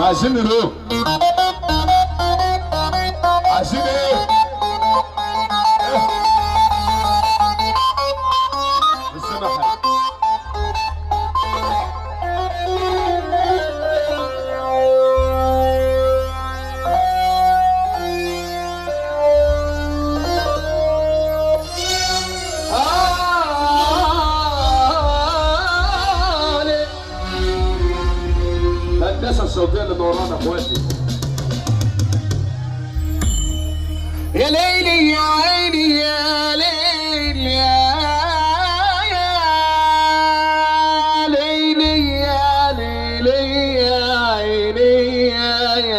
احنا عايزين نروح. عايزين ايه؟ بالسماحة. الهندسة الصوتية اللي ورانا اخواتي. يا ليلي يا عيني يا ليل يا ليلي يا ليلي يا عيني يا ليل.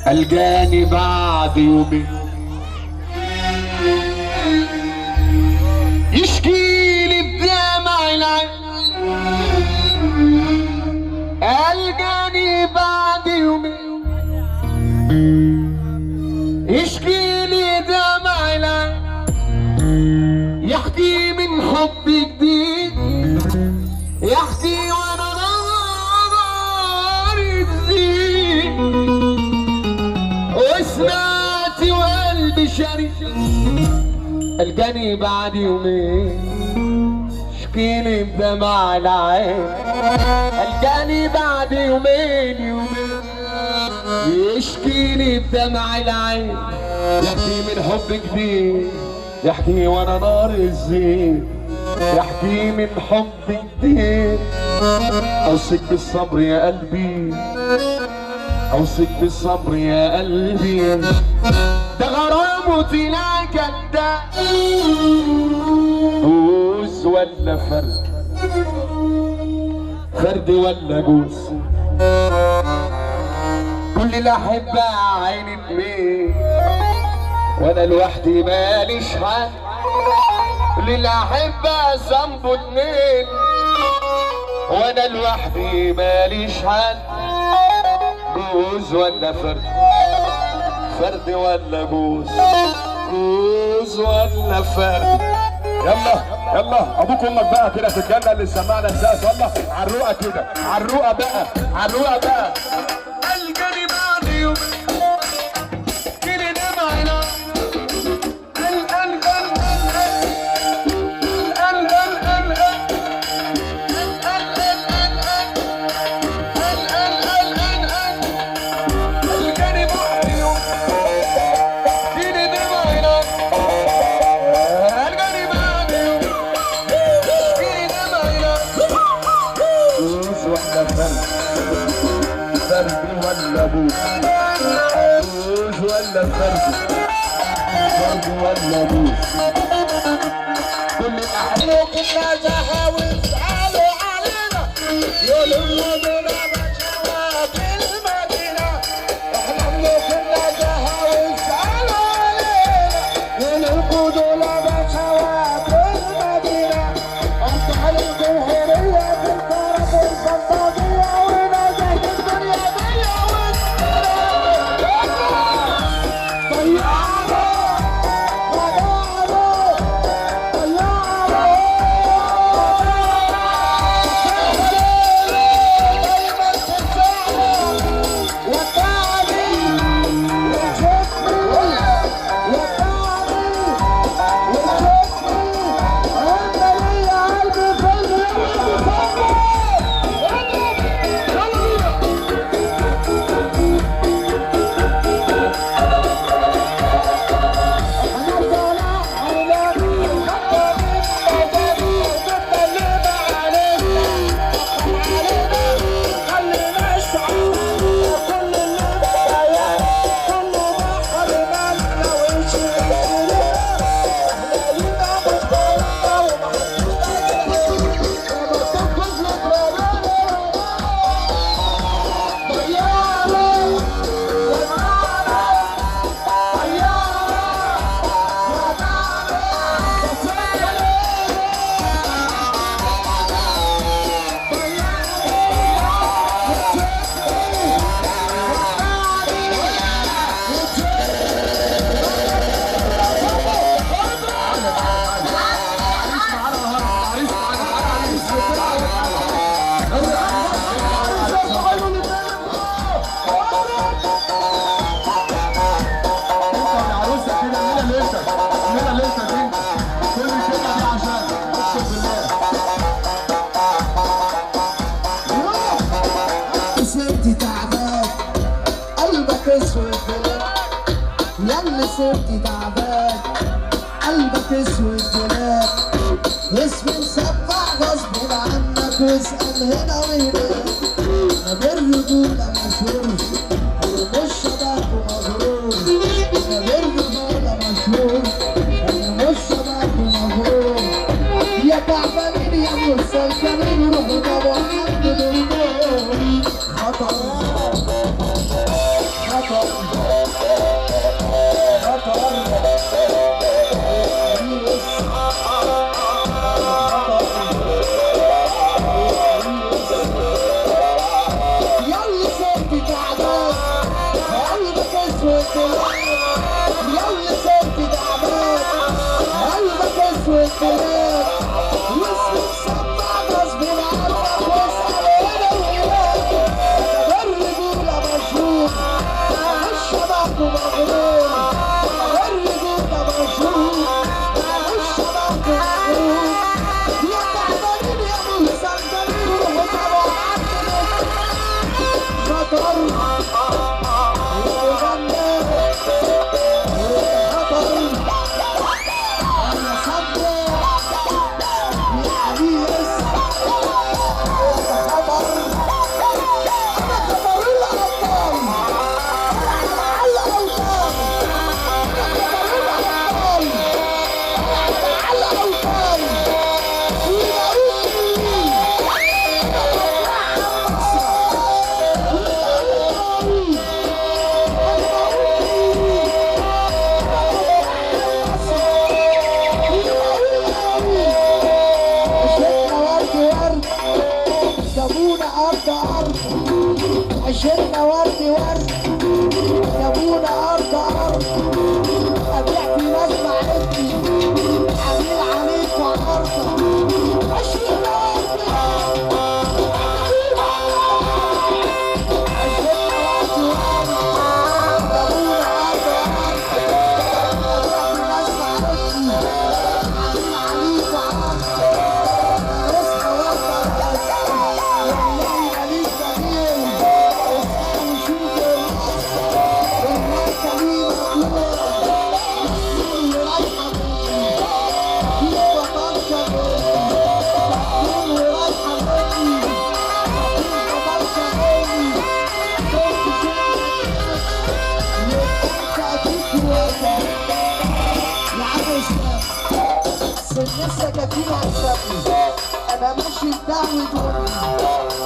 الجاني بعد يومين يشكيلي بدمع العين. الجاني بعد يومين يشكيلي دمع العين. يحكي من حب جديد يحكي وانا نار تزيد. وسمعت وقلبي شريك الجاني بعد يومين شكيلي بدمع العين. الجاني بعد يومين يشكيلي بدمع العين. يحكي من حب جديد يحكي وانا نار الزين. يحكي من حب جديد. اوصيك بالصبر يا قلبي اوصيك بالصبر يا قلبي. ده غرامه طلع كداب. جوز ولا فرد فرد ولا جوز. كل اللي احبها عيني اتنين وانا لوحدي ماليش حد. كل اللي احبها ذنبه اتنين وانا لوحدي ماليش حد. جوز ولا فرد فرد ولا جوز. جوز ولا فرد. يلا يلا ابوك وامك بقى كده في الجنه اللي سمعنا الناس. يلا عالرقه كده عالرقه بقى عالرقه بقى. الجاني بعد يوم كده دمعنا. فرد ولا بوس. بوس ولا فرد فرد ولا بوس. كل الأحلام كنا زهاوي اسألوا علينا يقولوا المدينة بشوات المدينة. احنا كنا زهاوي اسألوا علينا يقولوا القدولة بشوات المدينة. أمثال الجوهرية في الطرف البلطجية ونزهة الدنيا دي. صرت تعبان قلبك اسود بلاك اسمي مسبع غصب عنك واسأل هنا وهناك انا بالرجولة مشهور مش شبهك ومغرور انا بالرجولة مشهور انا مش شبهك ومغرور يا تعبانين يا مسلسلين روحوا طبعا عند دكتور خطر خطر ياللي صرت تعبان قلبك اسود ياللي صرت تعبان قلبك اسود بلاك واسمك سبع غصب عنك واسأل هنا وهناك انا بالرجولة مشهور مش شبهك ومغرور بالرجولة مشهور مش شبهك ومغرور يا تعبانين يا مسلسلين روحوا طبعا عندك خطر وغنى خطر انا صدق يا عريس خطر انا خطر الابطال على اوطان انا خطر الابطال على اوطان عشرنا ورد ورد جابونا أرض أرض أبيع في ناس معرفتي عميل عليك وعرضة عشرنا ورد لسه كتير هتسابني انا ماشي بدعوة امي